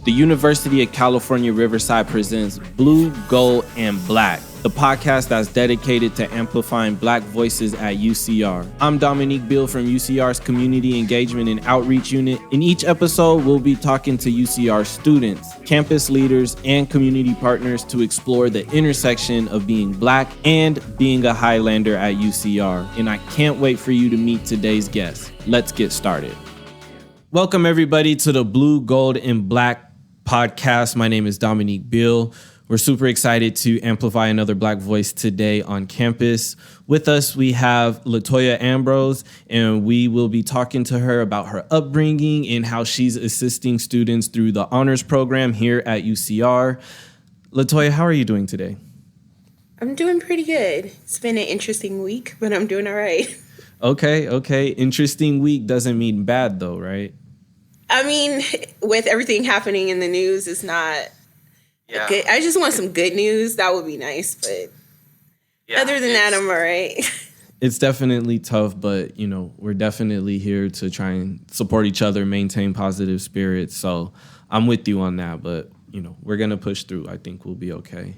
The University of California, Riverside presents Blue, Gold, and Black, the podcast that's dedicated to amplifying Black voices at UCR. I'm Dominique Beale from UCR's Community Engagement and Outreach Unit. In each episode, we'll be talking to UCR students, campus leaders, and community partners to explore the intersection of being Black and being a Highlander at UCR. And I can't wait for you to meet today's guest. Let's get started. Welcome, everybody, to the Blue, Gold, and Black podcast. My name is Dominique Beale. We're super excited to amplify another Black voice today on campus. With us, we have Latoya Ambrose, and we will be talking to her about her upbringing and how she's assisting students through the honors program here at UCR. Latoya, how are you doing today? I'm doing pretty good. It's been an interesting week, but I'm doing all right. Okay. Interesting week doesn't mean bad, though, right? I mean, with everything happening in the news, it's not good. I just want some good news. That would be nice, but other than that, I'm all right. It's definitely tough, but, you know, we're definitely here to try and support each other, maintain positive spirits. So I'm with you on that, but, you know, we're going to push through. I think we'll be okay.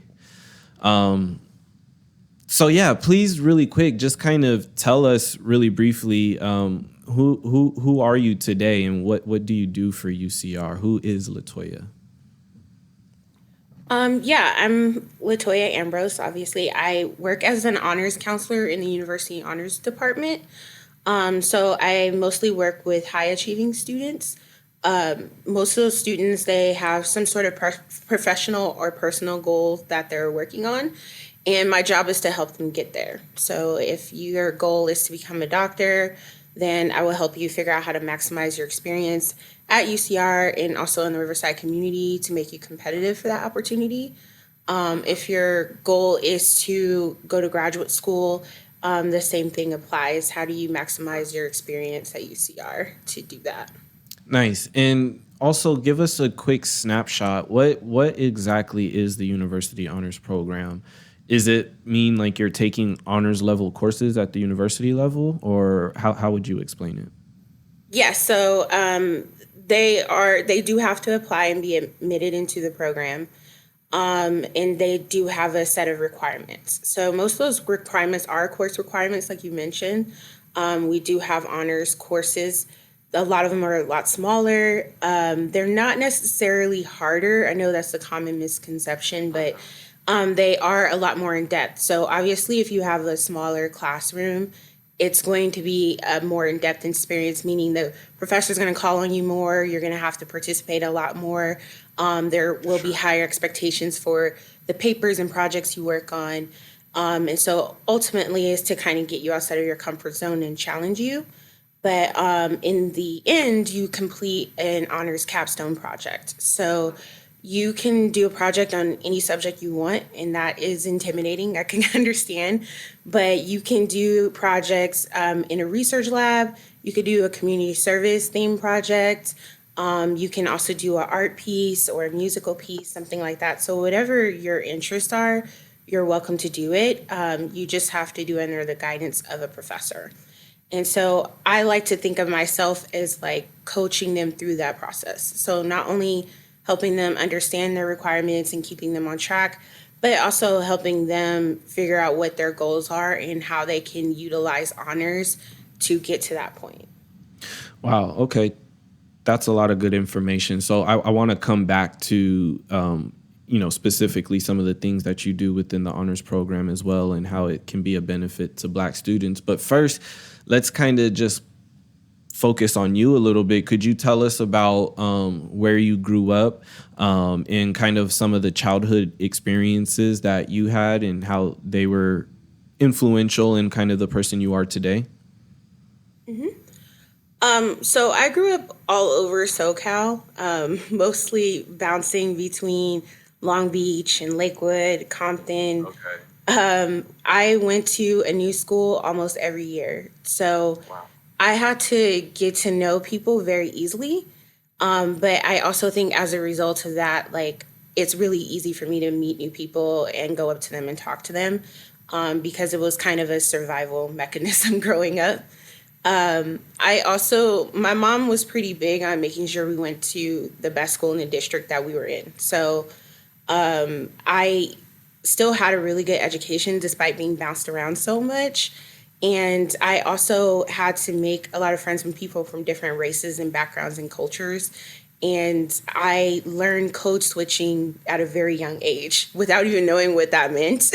So, yeah, please, really quick, just kind of tell us really briefly, who are you today and what do you do for UCR? Who is Latoya? I'm Latoya Ambrose, obviously. I work as an honors counselor in the University Honors Department. So I mostly work with high achieving students. Most of those students, they have some sort of professional or personal goal that they're working on. And my job is to help them get there. So if your goal is to become a doctor, then I will help you figure out how to maximize your experience at UCR and also in the Riverside community to make you competitive for that opportunity. If your goal is to go to graduate school, the same thing applies. How do you maximize your experience at UCR to do that? Nice. And also give us a quick snapshot. What exactly is the University Honors Program? Is it mean like you're taking honors level courses at the university level, or how would you explain it? Yeah, so they do have to apply and be admitted into the program, and they do have a set of requirements. So most of those requirements are course requirements, like you mentioned. We do have honors courses. A lot of them are a lot smaller. They're not necessarily harder. I know that's a common misconception, but they are a lot more in depth. So obviously, if you have a smaller classroom, it's going to be a more in-depth experience, meaning the professor's going to call on you more. You're going to have to participate a lot more. There will be higher expectations for the papers and projects you work on. And so ultimately is to kind of get you outside of your comfort zone and challenge you. But in the end, you complete an honors capstone project. So you can do a project on any subject you want, and that is intimidating. I can understand, but you can do projects in a research lab. You could do a community service theme project. You can also do an art piece or a musical piece, something like that. So whatever your interests are, you're welcome to do it. You just have to do it under the guidance of a professor. And so I like to think of myself as like coaching them through that process. So not only helping them understand their requirements and keeping them on track, but also helping them figure out what their goals are and how they can utilize honors to get to that point. Wow. Okay. That's a lot of good information. So I want to come back to, specifically some of the things that you do within the honors program as well and how it can be a benefit to Black students. But first, let's kind of just focus on you a little bit. Could you tell us about where you grew up and kind of some of the childhood experiences that you had and how they were influential in kind of the person you are today? Mm-hmm. So I grew up all over SoCal, mostly bouncing between Long Beach and Lakewood, Compton. Okay. I went to a new school almost every year. So wow. I had to get to know people very easily. But I also think as a result of that, like, it's really easy for me to meet new people and go up to them and talk to them because it was kind of a survival mechanism growing up. My mom was pretty big on making sure we went to the best school in the district that we were in. So I still had a really good education despite being bounced around so much. And I also had to make a lot of friends with people from different races and backgrounds and cultures. And I learned code switching at a very young age without even knowing what that meant.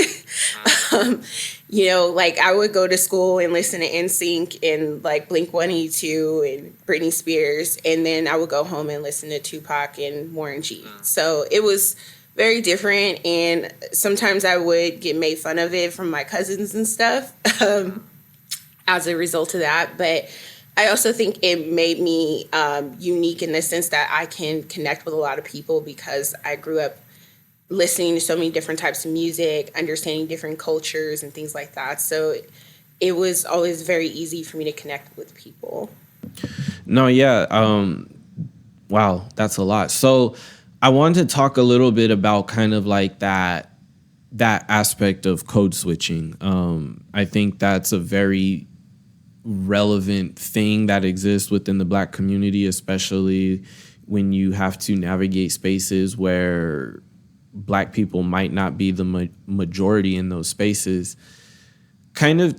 Like I would go to school and listen to NSYNC and like Blink-182 and Britney Spears. And then I would go home and listen to Tupac and Warren G. So it was very different. And sometimes I would get made fun of it from my cousins and stuff as a result of that. But I also think it made me unique in the sense that I can connect with a lot of people because I grew up listening to so many different types of music, understanding different cultures and things like that. So it was always very easy for me to connect with people. No, yeah. Wow, that's a lot. So I wanted to talk a little bit about kind of like that aspect of code switching. I think that's a very relevant thing that exists within the Black community, especially when you have to navigate spaces where Black people might not be the majority in those spaces. Kind of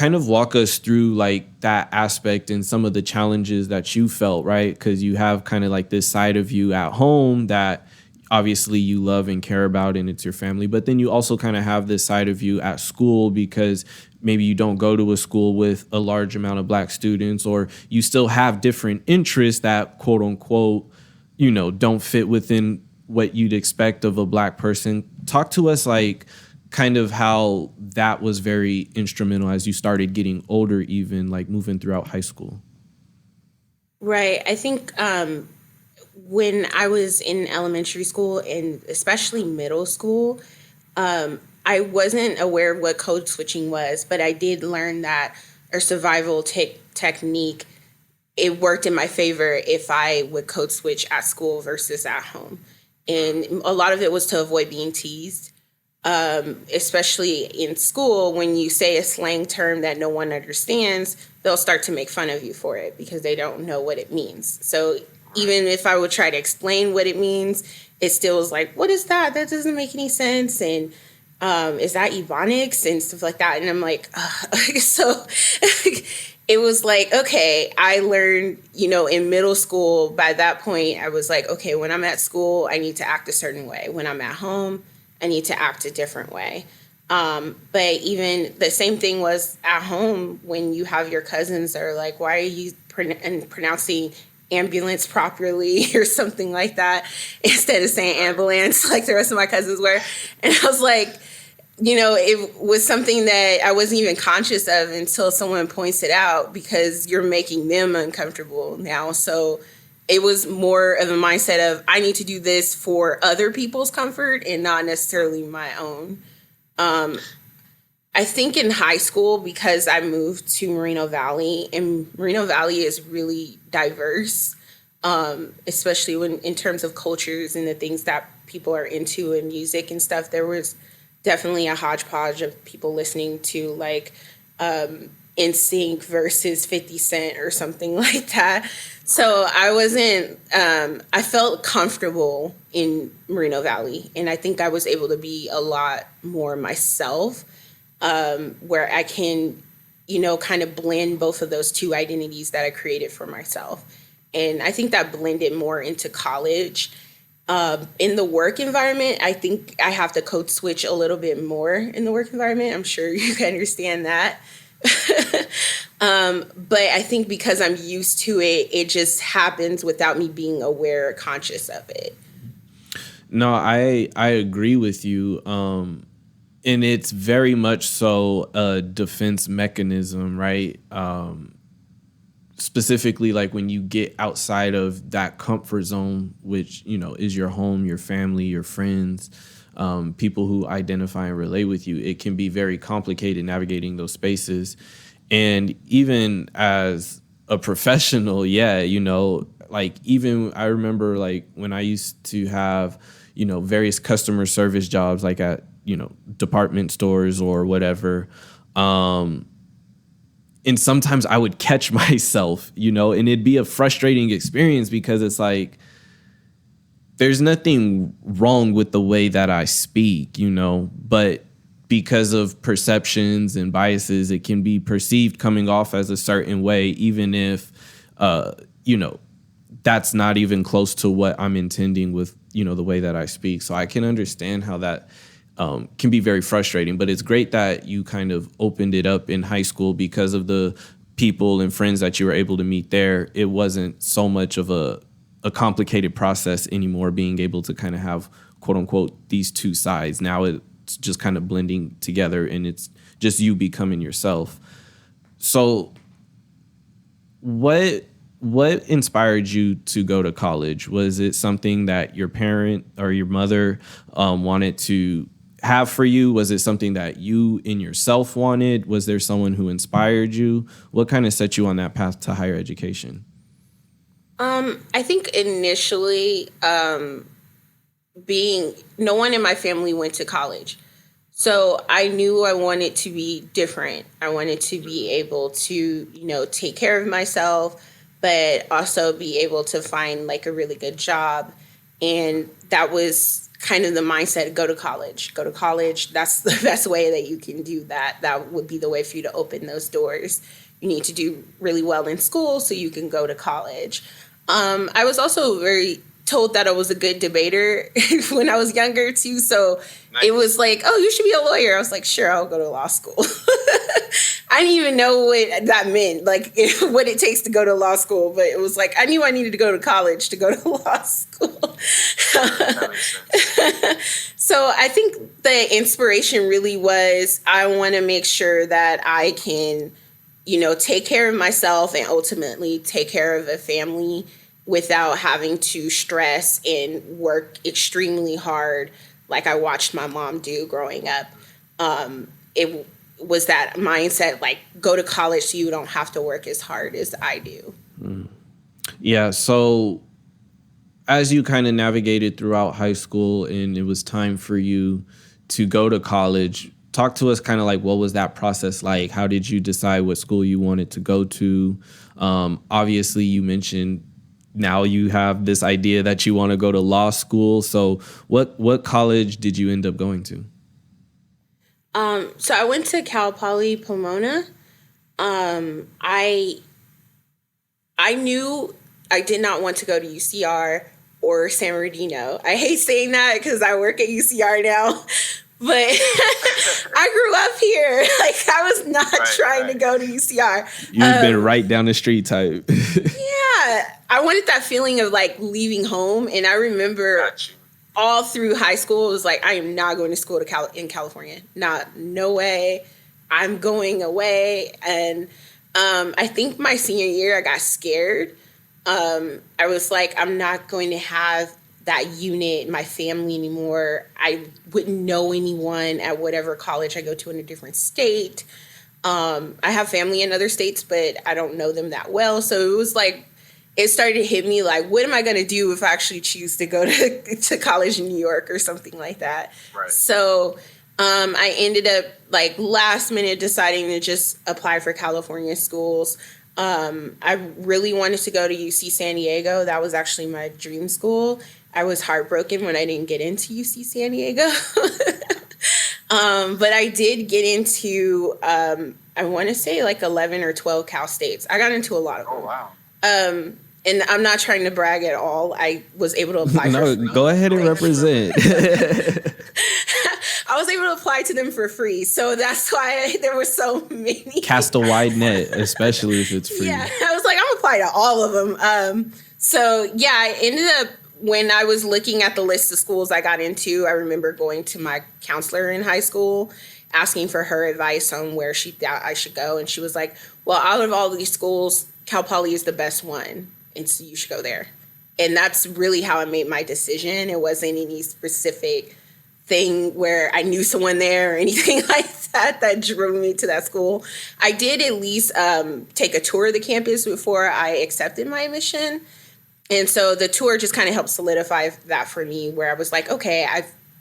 walk us through like that aspect and some of the challenges that you felt, right? Because you have kind of like this side of you at home that obviously you love and care about and it's your family, but then you also kind of have this side of you at school because maybe you don't go to a school with a large amount of Black students, or you still have different interests that quote unquote, don't fit within what you'd expect of a Black person. Talk to us like kind of how that was very instrumental as you started getting older, even like moving throughout high school. Right. I think when I was in elementary school and especially middle school, I wasn't aware of what code switching was, but I did learn that a survival technique, it worked in my favor if I would code switch at school versus at home. And a lot of it was to avoid being teased, especially in school. When you say a slang term that no one understands, they'll start to make fun of you for it because they don't know what it means. So even if I would try to explain what it means, it still was like, what is that? That doesn't make any sense. And is that Ebonics and stuff like that? And I'm like, so it was like, okay, I learned, in middle school, by that point, I was like, okay, when I'm at school, I need to act a certain way. When I'm at home, I need to act a different way. But even the same thing was at home when you have your cousins that are like, why are you pronouncing ambulance properly or something like that instead of saying ambulance like the rest of my cousins were. And I was like, it was something that I wasn't even conscious of until someone points it out because you're making them uncomfortable now. So it was more of a mindset of I need to do this for other people's comfort and not necessarily my own. I think in high school, because I moved to Moreno Valley, and Moreno Valley is really diverse, especially in terms of cultures and the things that people are into and music and stuff. There was definitely a hodgepodge of people listening to like NSYNC versus 50 Cent or something like that. So I felt comfortable in Moreno Valley, and I think I was able to be a lot more myself, where I can, kind of blend both of those two identities that I created for myself. And I think that blended more into college. In the work environment, I think I have to code switch a little bit more in the work environment. I'm sure you can understand that. But I think because I'm used to it, it just happens without me being aware or conscious of it. No, I agree with you. And it's very much so a defense mechanism, right? Specifically, like when you get outside of that comfort zone, which, is your home, your family, your friends, people who identify and relate with you, it can be very complicated navigating those spaces. And even as a professional, like even I remember like when I used to have, various customer service jobs, like at, department stores or whatever, and sometimes I would catch myself, and it'd be a frustrating experience because it's like, there's nothing wrong with the way that I speak, but because of perceptions and biases, it can be perceived coming off as a certain way, even if, that's not even close to what I'm intending with, the way that I speak. So I can understand how that can be very frustrating, but it's great that you kind of opened it up in high school because of the people and friends that you were able to meet there. It wasn't so much of a complicated process anymore, being able to kind of have, quote unquote, these two sides. Now it's just kind of blending together and it's just you becoming yourself. So what inspired you to go to college? Was it something that your parent or your mother wanted to have for you? Was it something that you in yourself wanted? Was there someone who inspired you? What kind of set you on that path to higher education? I think initially, no one in my family went to college. So I knew I wanted to be different. I wanted to be able to, take care of myself, but also be able to find like a really good job. And that was kind of the mindset, go to college. That's the best way that you can do that. That would be the way for you to open those doors. You need to do really well in school so you can go to college. I was also very told that I was a good debater when I was younger too. So nice. It was like, oh, you should be a lawyer. I was like, sure, I'll go to law school. I didn't even know what that meant, like what it takes to go to law school. But it was like, I knew I needed to go to college to go to law school. So I think the inspiration really was, I want to make sure that I can, take care of myself and ultimately take care of a family without having to stress and work extremely hard like I watched my mom do growing up. It was that mindset, like, go to college so you don't have to work as hard as I do. Yeah, so as you kind of navigated throughout high school and it was time for you to go to college, talk to us kind of like, what was that process like? How did you decide what school you wanted to go to? Obviously, you mentioned now you have this idea that you want to go to law school. So what college did you end up going to? So I went to Cal Poly Pomona. I knew I did not want to go to UCR or San Bernardino. I hate saying that because I work at UCR now. But I grew up here. Like, I was not trying to go to UCR. You've been right down the street type. Yeah. I wanted that feeling of, like, leaving home. And I remember all through high school, it was like, I am not going to school in California. No way. I'm going away. And I think my senior year, I got scared. I was like, I'm not going to have that unit, my family anymore. I wouldn't know anyone at whatever college I go to in a different state. I have family in other states, but I don't know them that well. So it was like, it started to hit me like, what am I going to do if I actually choose to go to college in New York or something like that? Right. So I ended up like last minute deciding to just apply for California schools. I really wanted to go to UC San Diego. That was actually my dream school. I was heartbroken when I didn't get into UC San Diego. But I did get into, I want to say like 11 or 12 Cal States. I got into a lot of them. Oh, wow. And I'm not trying to brag at all. I was able to apply for free. Go ahead and represent. I was able to apply to them for free. So that's why there were so many. Cast a wide net, especially if it's free. Yeah, I was like, I'm going to apply to all of them. So, yeah, I ended up, when I was looking at the list of schools I got into, I remember going to my counselor in high school, asking for her advice on where she thought I should go. And she was like, well, out of all these schools, Cal Poly is the best one. And so you should go there. And that's really how I made my decision. It wasn't any specific thing where I knew someone there or anything like that drove me to that school. I did at least take a tour of the campus before I accepted my admission. And so the tour just kind of helped solidify that for me, where I was like, okay,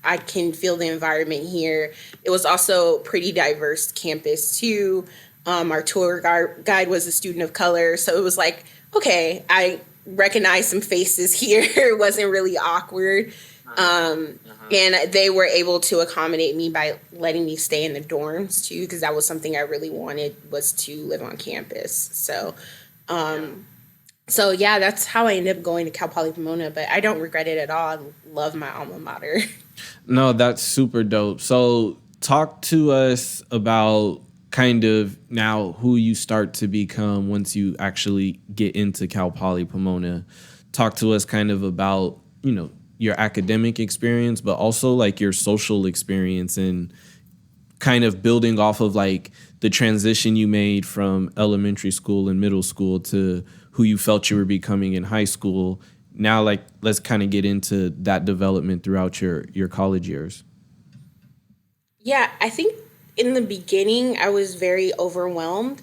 I can feel the environment here. It was also pretty diverse campus too. Our tour guide was a student of color. So it was like, okay, I recognized some faces here. It wasn't really awkward. And they were able to accommodate me by letting me stay in the dorms too, because that was something I really wanted, was to live on campus. So, so yeah, that's how I ended up going to Cal Poly Pomona, but I don't regret it at all. I love my alma mater. No, that's super dope. So talk to us about kind of now who you start to become once you actually get into Cal Poly Pomona. Talk to us kind of about, you know, your academic experience, but also like your social experience and kind of building off of like the transition you made from elementary school and middle school to who you felt you were becoming in high school. Now, like, let's kind of get into that development throughout your college years. Yeah, I think in the beginning, I was very overwhelmed,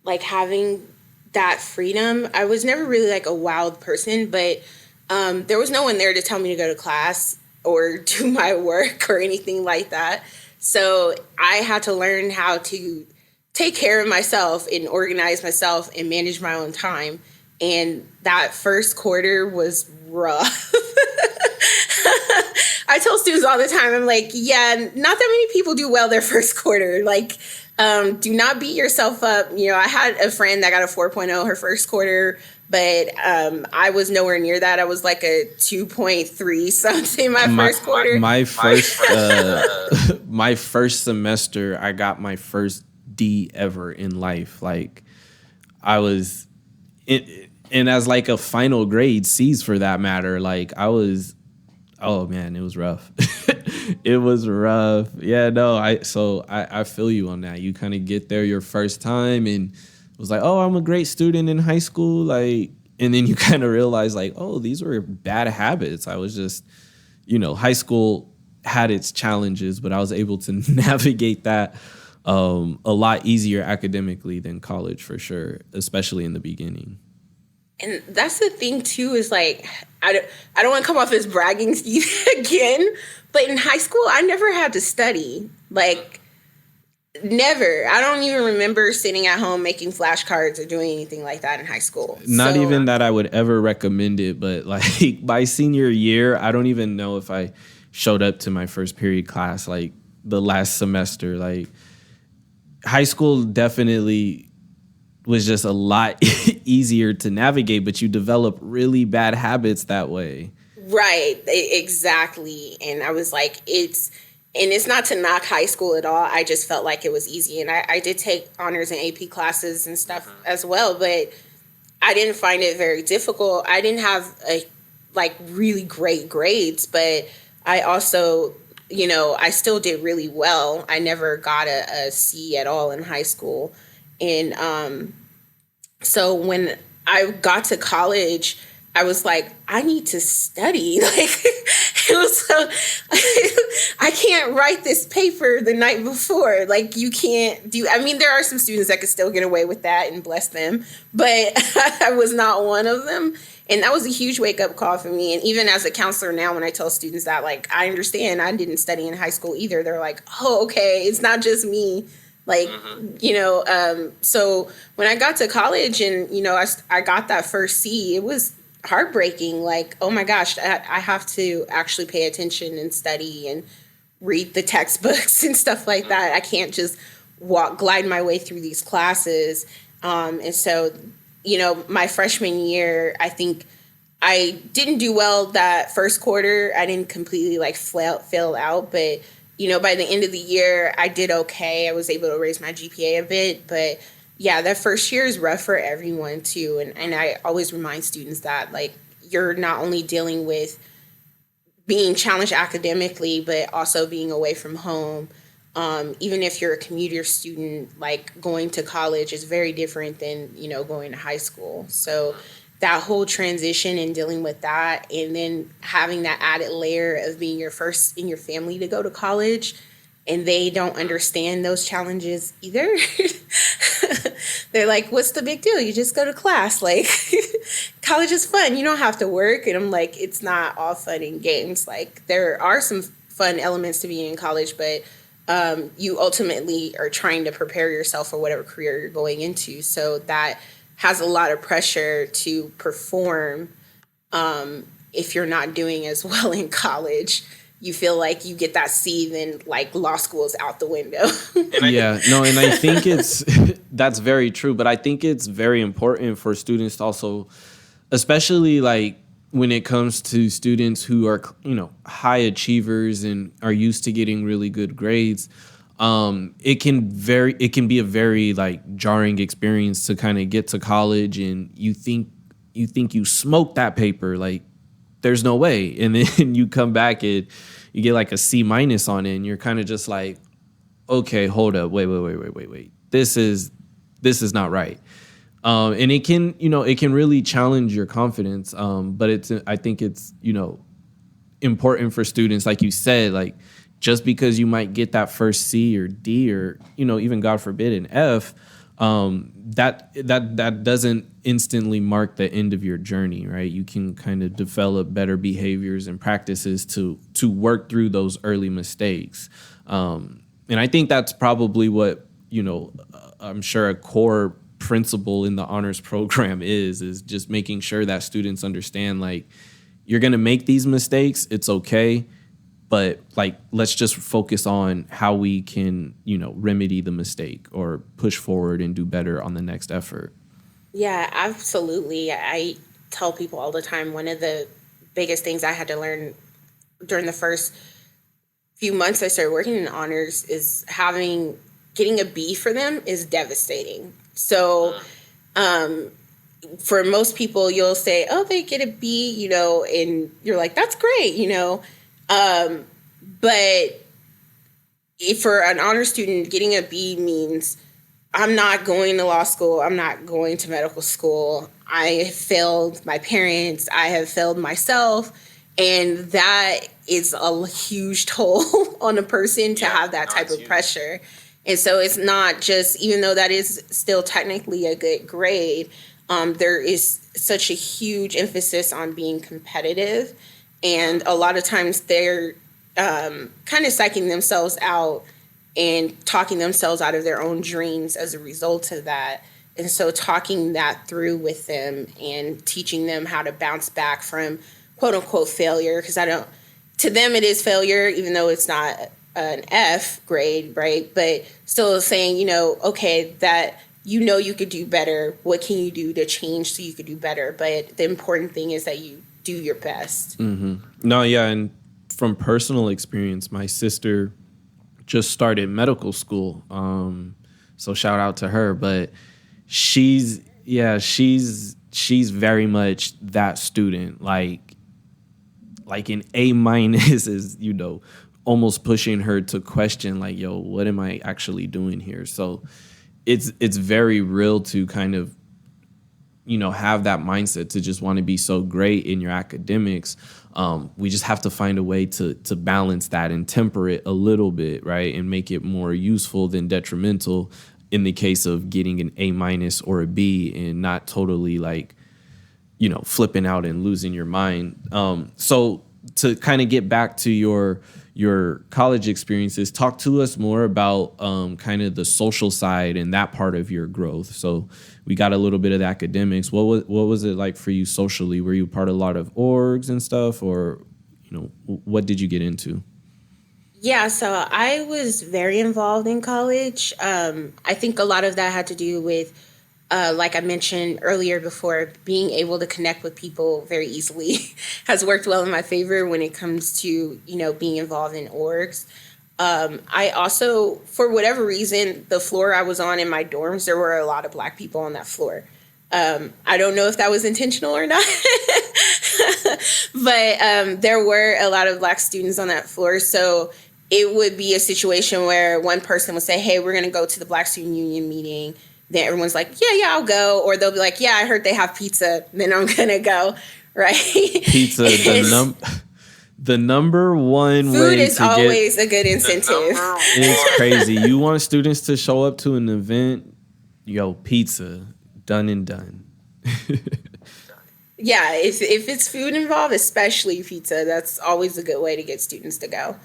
like having that freedom. I was never really like a wild person, but there was no one there to tell me to go to class or do my work or anything like that. So I had to learn how to take care of myself and organize myself and manage my own time. And that first quarter was rough. I tell students all the time, I'm like, yeah, not that many people do well their first quarter. Like, do not beat yourself up. You know, I had a friend that got a 4.0 her first quarter, but I was nowhere near that. I was like a 2.3 something my first quarter. My first semester, I got my first D ever in life. Like, I was, and as like a final grade, C's for that matter, like I was, oh man, it was rough. It was rough. Yeah, no, I feel you on that. You kind of get there your first time and it was like, oh, I'm a great student in high school. Like, and then you kind of realize like, oh, these were bad habits. I was just, you know, high school had its challenges, but I was able to navigate that a lot easier academically than college for sure, especially in the beginning. And that's the thing too, is like, I don't want to come off as bragging again, but in high school, I never had to study. Like, never. I don't even remember sitting at home making flashcards or doing anything like that in high school. Not even that I would ever recommend it, but like my senior year, I don't even know if I showed up to my first period class, like the last semester. Like, high school definitely was just a lot easier to navigate, but you develop really bad habits that way. Right, exactly. And I was like, it's not to knock high school at all. I just felt like it was easy. And I did take honors and AP classes and stuff as well, but I didn't find it very difficult. I didn't have really great grades, but I also, you know, I still did really well. I never got a C at all in high school. And so when I got to college, I was like, I need to study. Like, it was so, I can't write this paper the night before. Like, you can't do, I mean, there are some students that could still get away with that, and bless them, but I was not one of them. And that was a huge wake up call for me. And even as a counselor now, when I tell students that, like, I understand I didn't study in high school either, they're like, oh, okay, it's not just me. Like, you know, so when I got to college and, you know, I got that first C, it was heartbreaking. Like, oh my gosh, I have to actually pay attention and study and read the textbooks and stuff like that. I can't just glide my way through these classes. And so, you know, my freshman year, I think I didn't do well that first quarter. I didn't completely like fail out, but you know, by the end of the year, I did okay. I was able to raise my GPA a bit. But yeah, that first year is rough for everyone too. And I always remind students that, like, you're not only dealing with being challenged academically, but also being away from home. Even if you're a commuter student, like, going to college is very different than, you know, going to high school. So that whole transition and dealing with that, and then having that added layer of being your first in your family to go to college, and they don't understand those challenges either. They're like, what's the big deal? You just go to class. Like, college is fun. You don't have to work. And I'm like, it's not all fun and games. Like, there are some fun elements to being in college, but you ultimately are trying to prepare yourself for whatever career you're going into. So that has a lot of pressure to perform. If you're not doing as well in college, you feel like you get that C, then like law school is out the window. And I think that's very true. But I think it's very important for students to also, especially like when it comes to students who are, high achievers and are used to getting really good grades, it can be a very like jarring experience to kind of get to college and you think you smoked that paper, like there's no way, and then you come back and you get like a C- on it, and you're kind of just like, okay, hold up, wait, this is not right. And it can really challenge your confidence. But I think it's important for students, like you said, like just because you might get that first C or D or even God forbid an F, that doesn't instantly mark the end of your journey, right? You can kind of develop better behaviors and practices to work through those early mistakes. And I think that's probably what I'm sure a core principle in the honors program is just making sure that students understand, like, you're going to make these mistakes. It's okay. But like, let's just focus on how we can, remedy the mistake or push forward and do better on the next effort. Yeah, absolutely. I tell people all the time, one of the biggest things I had to learn during the first few months I started working in honors is getting a B for them is devastating. So for most people, you'll say, oh, they get a B, and you're like, that's great, but if for an honor student, getting a B means I'm not going to law school. I'm not going to medical school. I have failed my parents. I have failed myself. And that is a huge toll on a person to have that type of pressure. And so it's not just, even though that is still technically a good grade, there is such a huge emphasis on being competitive. And a lot of times they're kind of psyching themselves out and talking themselves out of their own dreams as a result of that. And so talking that through with them and teaching them how to bounce back from quote unquote failure, because to them it is failure, even though it's not an F grade, right? But still saying, okay, that you could do better. What can you do to change so you could do better? But the important thing is that you do your best. Mm-hmm. No, yeah, and from personal experience, my sister just started medical school, so shout out to her. But she's very much that student, like an A- is almost pushing her to question, like, yo, what am I actually doing here? So it's very real to kind of have that mindset to just want to be so great in your academics. We just have to find a way to balance that and temper it a little bit, right? And make it more useful than detrimental in the case of getting an A- or a B and not totally like, flipping out and losing your mind. So to kind of get back to your college experiences, talk to us more about kind of the social side and that part of your growth. So we got a little bit of the academics. What was it like for you socially? Were you part of a lot of orgs and stuff, or what did you get into? Yeah, so I was very involved in college. I think a lot of that had to do with, like I mentioned earlier before, being able to connect with people very easily has worked well in my favor when it comes to, being involved in orgs. I also, for whatever reason, the floor I was on in my dorms, there were a lot of Black people on that floor. I don't know if that was intentional or not, but there were a lot of Black students on that floor. So it would be a situation where one person would say, hey, we're going to go to the Black Student Union meeting. Then everyone's like, yeah, I'll go. Or they'll be like, yeah, I heard they have pizza. Then I'm going to go, right? Pizza, the number one food way is to always a good incentive. It's crazy. You want students to show up to an event, pizza, done and done. Yeah, if it's food involved, especially pizza, that's always a good way to get students to go.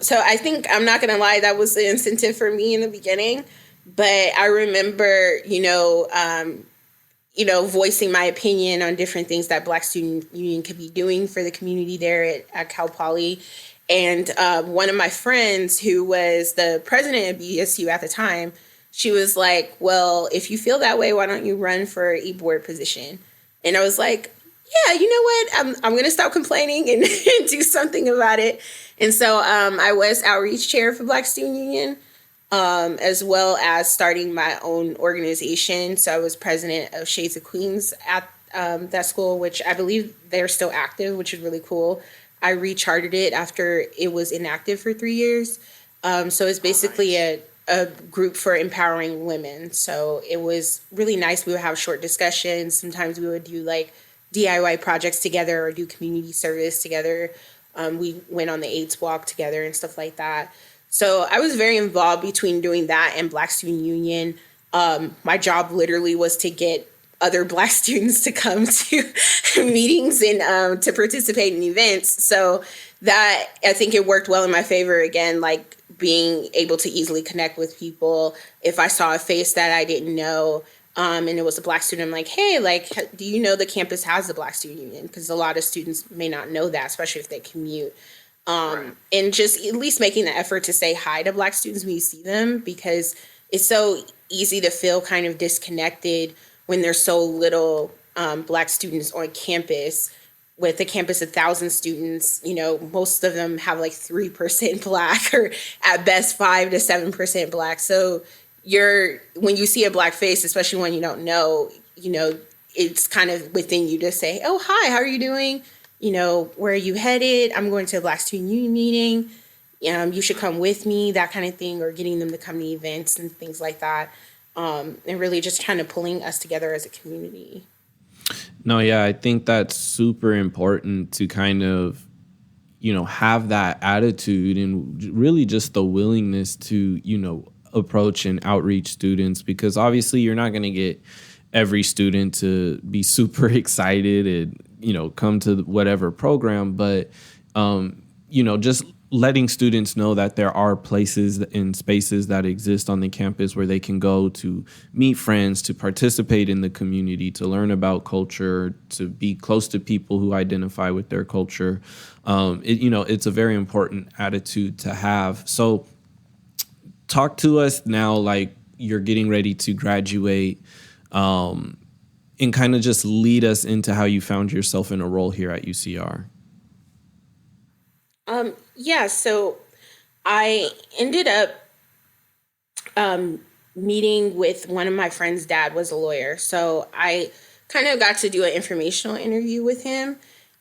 So I think, I'm not going to lie, that was the incentive for me in the beginning. But I remember, voicing my opinion on different things that Black Student Union could be doing for the community there at Cal Poly. And one of my friends, who was the president of BSU at the time, she was like, well, if you feel that way, why don't you run for a board position? And I was like, yeah, you know what? I'm going to stop complaining and do something about it. And so I was outreach chair for Black Student Union, as well as starting my own organization. So I was president of Shades of Queens at that school, which I believe they're still active, which is really cool. I rechartered it after it was inactive for 3 years. So it's basically a group for empowering women. So it was really nice. We would have short discussions. Sometimes we would do like DIY projects together or do community service together. We went on the AIDS walk together and stuff like that. So I was very involved between doing that and Black Student Union. My job literally was to get other Black students to come to meetings and to participate in events. So that, I think it worked well in my favor. Again, like being able to easily connect with people. If I saw a face that I didn't know, and it was a Black student, I'm like, hey, like, do you know the campus has the Black Student Union? Because a lot of students may not know that, especially if they commute. And just at least making the effort to say hi to Black students when you see them, because it's so easy to feel kind of disconnected when there's so little Black students on campus. With a campus of 1,000 students, most of them have like 3% Black, or at best 5 to 7% Black. So when you see a Black face, especially when you don't know, it's kind of within you to say, oh, hi, how are you doing? Where are you headed? I'm going to a Black Student Union meeting. You should come with me, that kind of thing, or getting them to come to events and things like that. And really just kind of pulling us together as a community. No, yeah, I think that's super important to kind of, have that attitude and really just the willingness to, approach and outreach students, because obviously you're not going to get every student to be super excited and, come to whatever program. But, just letting students know that there are places and spaces that exist on the campus where they can go to meet friends, to participate in the community, to learn about culture, to be close to people who identify with their culture. It's a very important attitude to have. So talk to us now, like you're getting ready to graduate, and kind of just lead us into how you found yourself in a role here at UCR. So I ended up meeting with one of my friends' dad was a lawyer. So I kind of got to do an informational interview with him.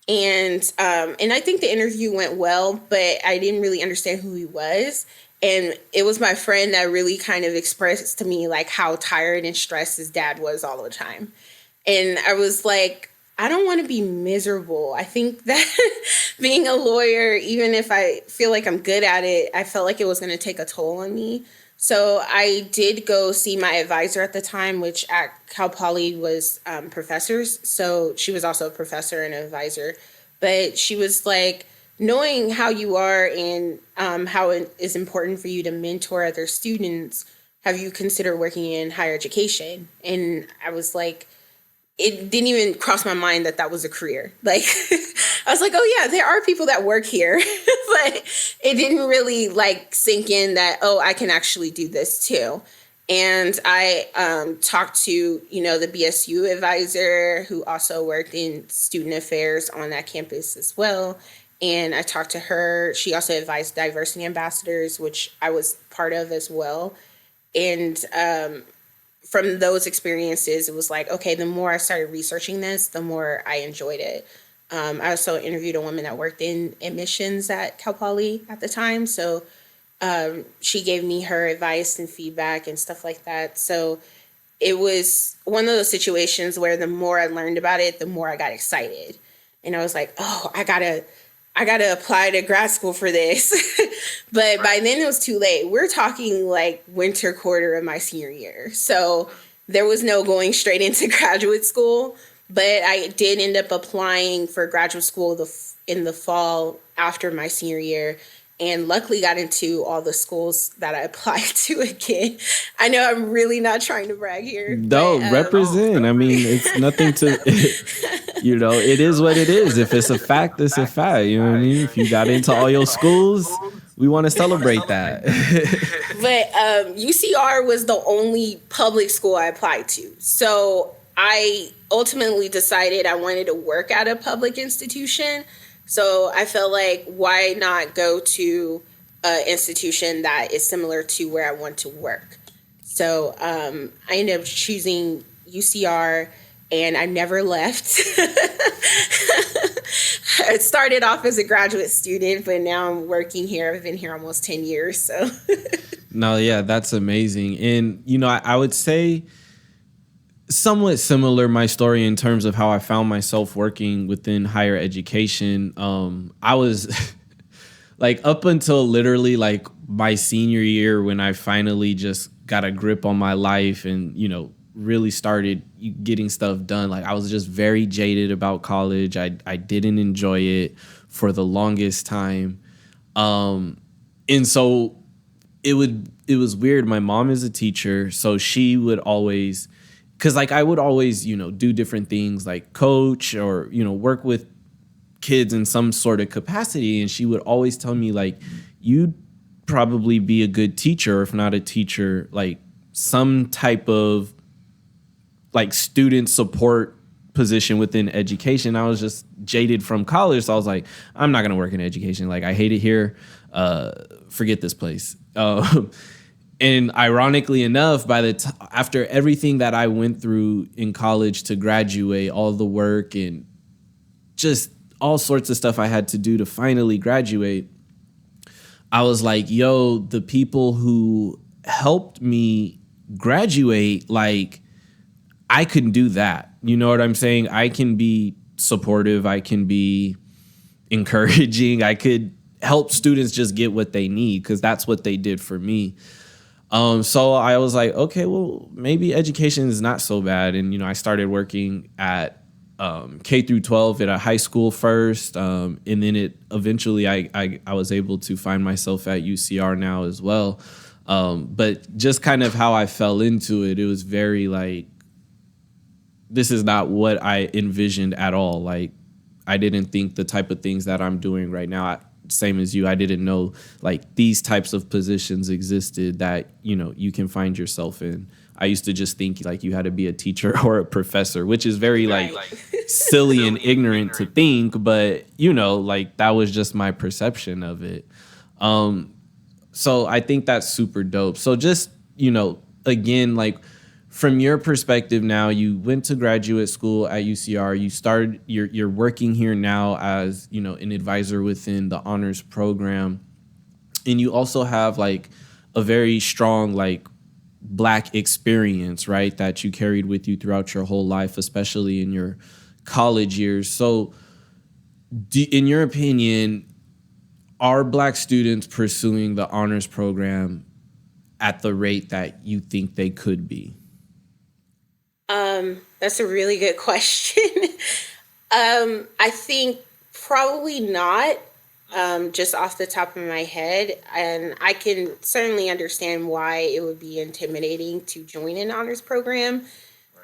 And I think the interview went well, but I didn't really understand who he was. And it was my friend that really kind of expressed to me like how tired and stressed his dad was all the time. And I was like, I don't want to be miserable. I think that being a lawyer, even if I feel like I'm good at it, I felt like it was going to take a toll on me. So I did go see my advisor at the time, which at Cal Poly was professors. So she was also a professor and an advisor. But she was like, knowing how you are and how it is important for you to mentor other students, have you considered working in higher education? And I was like, it didn't even cross my mind that was a career. Like, I was like, oh yeah, there are people that work here, but it didn't really like sink in that, oh, I can actually do this too. And I talked to, the BSU advisor who also worked in student affairs on that campus as well. And I talked to her. She also advised diversity ambassadors, which I was part of as well. And from those experiences, it was like, okay, the more I started researching this, the more I enjoyed it. I also interviewed a woman that worked in admissions at Cal Poly at the time. So she gave me her advice and feedback and stuff like that. So it was one of those situations where the more I learned about it, the more I got excited. And I was like, oh, I gotta apply to grad school for this. But by then it was too late. We're talking like winter quarter of my senior year. So there was no going straight into graduate school. But I did end up applying for graduate school in the fall after my senior year. and luckily got into all the schools that I applied to again. I know I'm really not trying to brag here. No, but, represent. I mean, it's nothing to, it is what it is. If it's a fact, it's a fact. You know what I mean? If you got into all your schools, we want to celebrate that. But UCR was the only public school I applied to. So I ultimately decided I wanted to work at a public institution. So I felt like, why not go to an institution that is similar to where I want to work? So I ended up choosing UCR, and I never left. I started off as a graduate student, but now I'm working here. I've been here almost 10 years. So No, yeah, that's amazing. And, I would say somewhat similar my story in terms of how I found myself working within higher education. I was like up until literally like my senior year when I finally just got a grip on my life and, really started getting stuff done. Like I was just very jaded about college. I didn't enjoy it for the longest time. And so it was weird. My mom is a teacher, so she would always, because like I would always, do different things like coach or, work with kids in some sort of capacity. And she would always tell me like, you'd probably be a good teacher, or if not a teacher, like some type of like student support position within education. I was just jaded from college. So I was like, I'm not going to work in education. Like I hate it here. Forget this place. And ironically enough, after everything that I went through in college to graduate, all the work and just all sorts of stuff I had to do to finally graduate, I was like, yo, the people who helped me graduate, like I can do that. You know what I'm saying? I can be supportive. I can be encouraging. I could help students just get what they need, because that's what they did for me. So I was like, okay, well, maybe education is not so bad. And, I started working at K through 12 at a high school first. And then eventually I was able to find myself at UCR now as well. But just kind of how I fell into it, it was very like, this is not what I envisioned at all. Like, I didn't think the type of things that I'm doing right now, same as you, I didn't know like these types of positions existed that, you can find yourself in. I used to just think like you had to be a teacher or a professor, which is very like silly and ignorant to think, but like that was just my perception of it. So I think that's super dope. So just, again, like from your perspective now, you went to graduate school at UCR, you're working here now as, an advisor within the honors program. And you also have like a very strong, like Black experience, right? That you carried with you throughout your whole life, especially in your college years. So in your opinion, are Black students pursuing the honors program at the rate that you think they could be? That's a really good question. I think probably not, just off the top of my head. And I can certainly understand why it would be intimidating to join an honors program,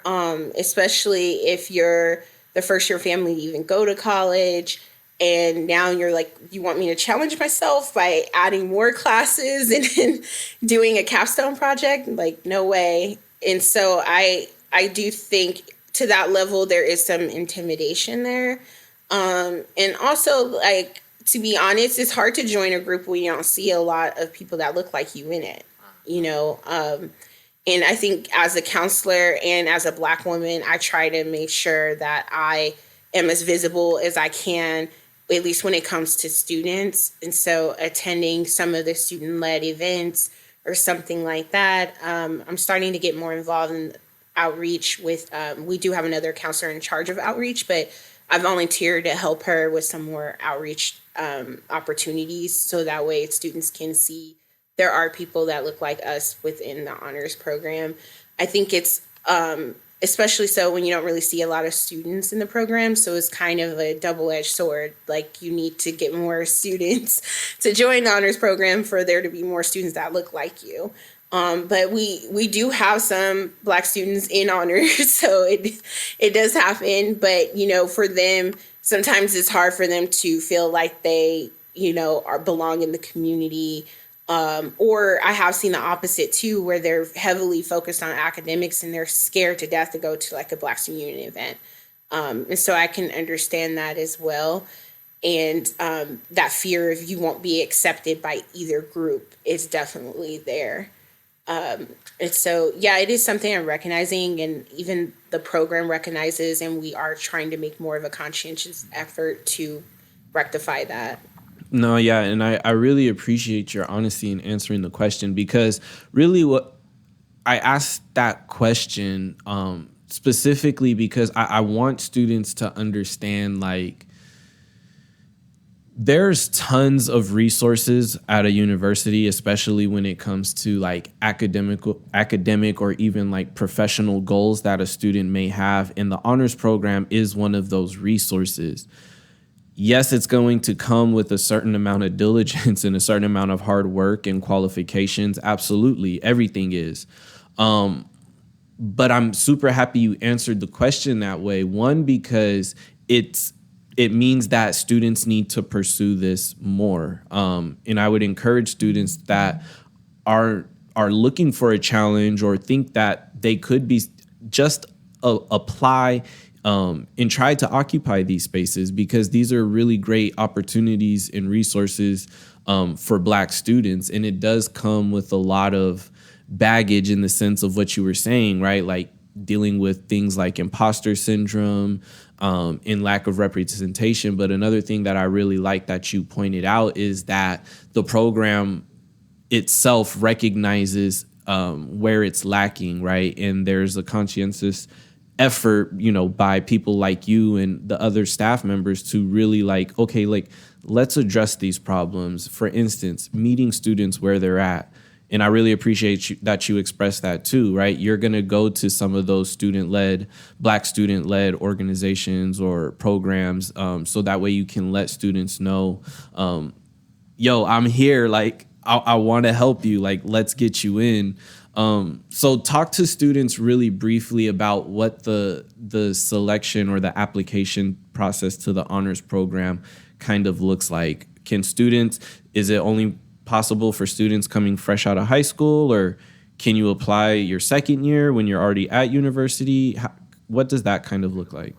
especially if you're the first year family to even go to college. And now you're like, you want me to challenge myself by adding more classes and doing a capstone project? Like, no way. And so I do think to that level, there is some intimidation there. And also, like, to be honest, it's hard to join a group where you don't see a lot of people that look like you in it, and I think as a counselor and as a Black woman, I try to make sure that I am as visible as I can, at least when it comes to students. And so attending some of the student-led events or something like that, I'm starting to get more involved in outreach with, we do have another counselor in charge of outreach, but I volunteered to help her with some more outreach opportunities, so that way students can see there are people that look like us within the honors program. I think it's especially so when you don't really see a lot of students in the program. So it's kind of a double-edged sword. Like, you need to get more students to join the honors program for there to be more students that look like you. But we do have some Black students in honors, so it does happen. But, for them, sometimes it's hard for them to feel like they, belong in the community. Or I have seen the opposite too, where they're heavily focused on academics and they're scared to death to go to like a Black Student Union event. And so I can understand that as well. And that fear of you won't be accepted by either group is definitely there. And so, yeah, it is something I'm recognizing, and even the program recognizes, and we are trying to make more of a conscientious effort to rectify that. No, yeah, and I really appreciate your honesty in answering the question, because really what I asked that question specifically because I want students to understand, like, there's tons of resources at a university, especially when it comes to like academic or even like professional goals that a student may have. And the honors program is one of those resources. Yes, it's going to come with a certain amount of diligence and a certain amount of hard work and qualifications. Absolutely. Everything is. But I'm super happy you answered the question that way. One, because it means that students need to pursue this more. And I would encourage students that are looking for a challenge or think that they could be just apply and try to occupy these spaces, because these are really great opportunities and resources for Black students. And it does come with a lot of baggage in the sense of what you were saying, right? Like dealing with things like imposter syndrome, and lack of representation. But another thing that I really like that you pointed out is that the program itself recognizes where it's lacking, right? And there's a conscientious effort, by people like you and the other staff members to really like, okay, like, let's address these problems. For instance, meeting students where they're at. And I really appreciate that you expressed that too, right? You're going to go to some of those Black student-led organizations or programs, so that way you can let students know, yo, I'm here. Like, I want to help you. Like, let's get you in. So talk to students really briefly about what the selection or the application process to the honors program kind of looks like. Is it only possible for students coming fresh out of high school, or can you apply your second year when you're already at university? What does that kind of look like?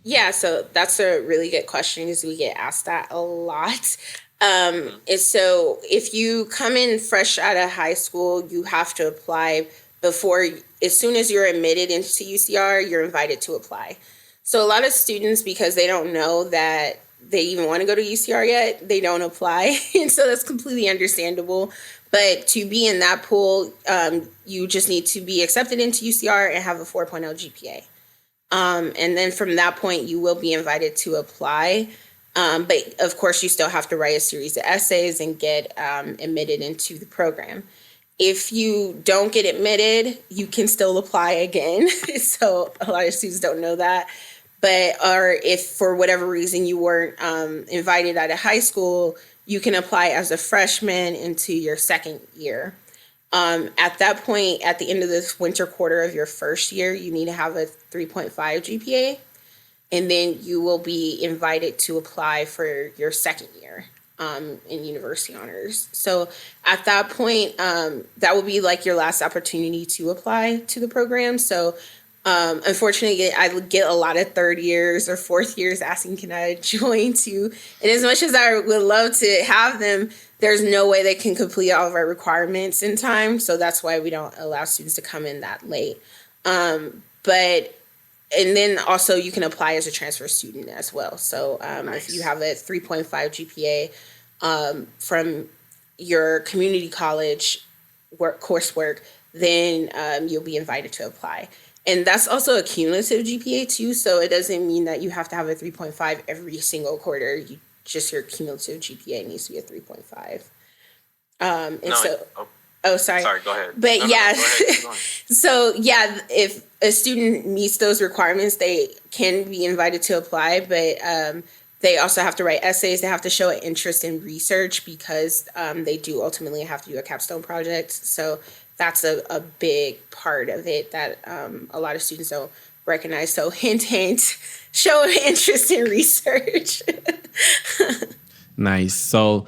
Yeah, so that's a really good question, because we get asked that a lot. And so if you come in fresh out of high school, you have to apply as soon as you're admitted into UCR, you're invited to apply. So a lot of students, because they don't know that they even want to go to UCR yet, they don't apply. And so that's completely understandable. But to be in that pool, you just need to be accepted into UCR and have a 4.0 GPA. And then from that point, you will be invited to apply. But of course, you still have to write a series of essays and get admitted into the program. If you don't get admitted, you can still apply again. So a lot of students don't know that. Or if for whatever reason you weren't invited out of high school, you can apply as a freshman into your second year. At that point, at the end of this winter quarter of your first year, you need to have a 3.5 GPA. And then you will be invited to apply for your second year in university honors. So at that point, that will be like your last opportunity to apply to the program. So unfortunately, I get a lot of third years or fourth years asking, can I join too? And as much as I would love to have them, there's no way they can complete all of our requirements in time. So that's why we don't allow students to come in that late. And then also you can apply as a transfer student as well. So nice. If you have a 3.5 GPA from your community college coursework, then you'll be invited to apply. And that's also a cumulative GPA too. So it doesn't mean that you have to have a 3.5 every single quarter. Just your cumulative GPA needs to be a 3.5. Oh, sorry. Sorry, go ahead. But no, yeah, go ahead. Keep going. so yeah, if a student meets those requirements, they can be invited to apply. But they also have to write essays. They have to show an interest in research because they do ultimately have to do a capstone project. So that's a big part of it that a lot of students don't recognize. So hint, hint, show an interest in research. Nice. So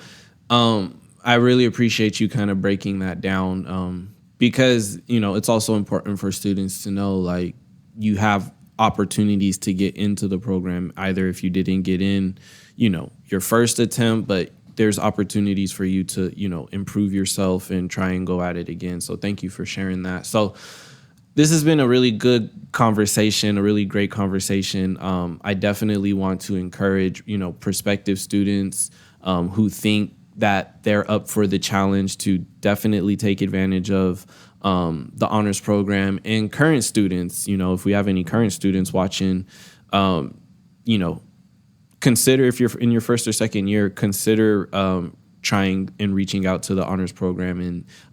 I really appreciate you kind of breaking that down because, it's also important for students to know, like, you have opportunities to get into the program, either if you didn't get in, your first attempt, but there's opportunities for you to, improve yourself and try and go at it again. So thank you for sharing that. So this has been a really good conversation, a really great conversation. I definitely want to encourage, prospective students who think that they're up for the challenge to definitely take advantage of the honors program, and current students, if we have any current students watching, consider, if you're in your first or second year, consider trying and reaching out to the honors program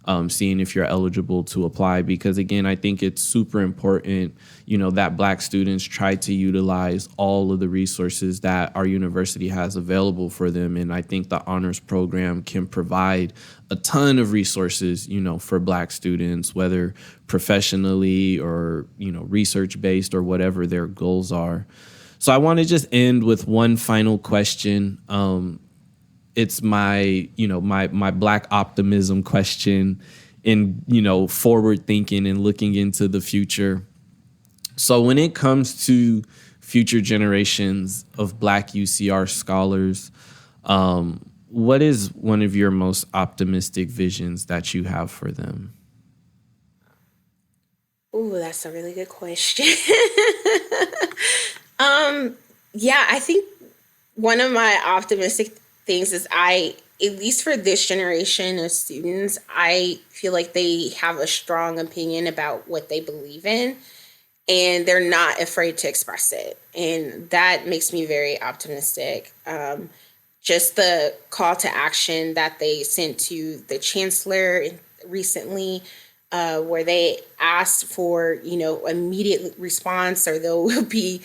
and seeing if you're eligible to apply. Because again, I think it's super important, that Black students try to utilize all of the resources that our university has available for them. And I think the honors program can provide a ton of resources, for Black students, whether professionally or, research-based or whatever their goals are. So I want to just end with one final question. It's my, my Black optimism question in, forward thinking and looking into the future. So when it comes to future generations of Black UCR scholars, what is one of your most optimistic visions that you have for them? Ooh, that's a really good question. Yeah, I think one of my optimistic things is at least for this generation of students, I feel like they have a strong opinion about what they believe in, and they're not afraid to express it. And that makes me very optimistic. Just the call to action that they sent to the chancellor recently, where they asked for, immediate response, or there will be,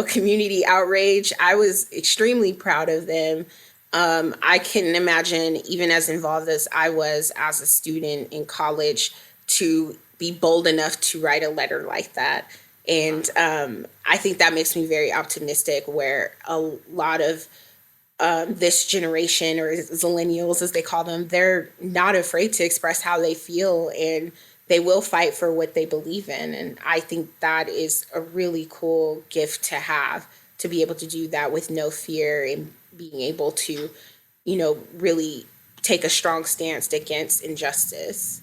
community outrage. I was extremely proud of them. I can imagine, even as involved as I was as a student in college, to be bold enough to write a letter like that. And I think that makes me very optimistic, where a lot of this generation, or zillennials as they call them, they're not afraid to express how they feel, and they will fight for what they believe in. And I think that is a really cool gift to have, to be able to do that with no fear, and being able to, really take a strong stance against injustice.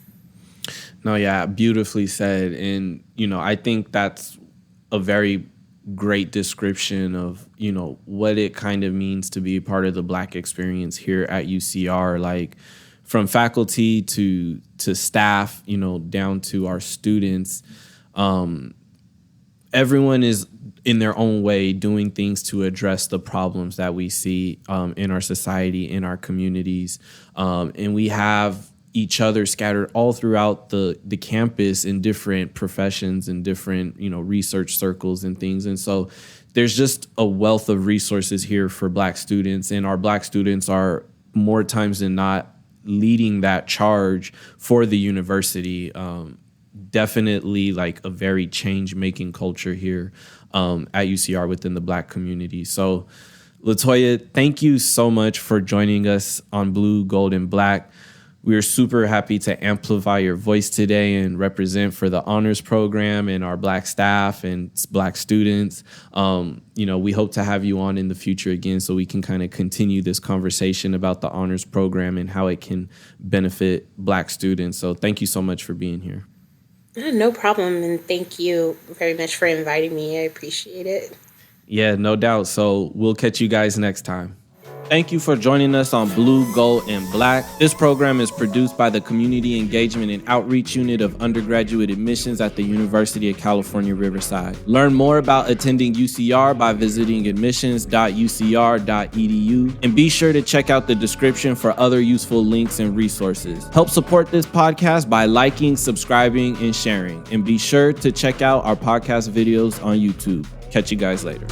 No, yeah, beautifully said. And, I think that's a very great description of, what it kind of means to be a part of the Black experience here at UCR, like from faculty to staff, down to our students. Everyone is in their own way doing things to address the problems that we see in our society, in our communities. And we have each other scattered all throughout the campus in different professions and different, research circles and things. And so there's just a wealth of resources here for Black students, and our Black students are more times than not leading that charge for the university. Definitely like a very change-making culture here at UCR within the Black community. So Latoya, thank you so much for joining us on Blue, Gold, and Black. We are super happy to amplify your voice today and represent for the honors program and our Black staff and Black students. We hope to have you on in the future again, so we can kind of continue this conversation about the honors program and how it can benefit Black students. So thank you so much for being here. No problem. And thank you very much for inviting me. I appreciate it. Yeah, no doubt. So we'll catch you guys next time. Thank you for joining us on Blue, Gold, and Black. This program is produced by the Community Engagement and Outreach Unit of Undergraduate Admissions at the University of California, Riverside. Learn more about attending UCR by visiting admissions.ucr.edu, and be sure to check out the description for other useful links and resources. Help support this podcast by liking, subscribing, and sharing. And be sure to check out our podcast videos on YouTube. Catch you guys later.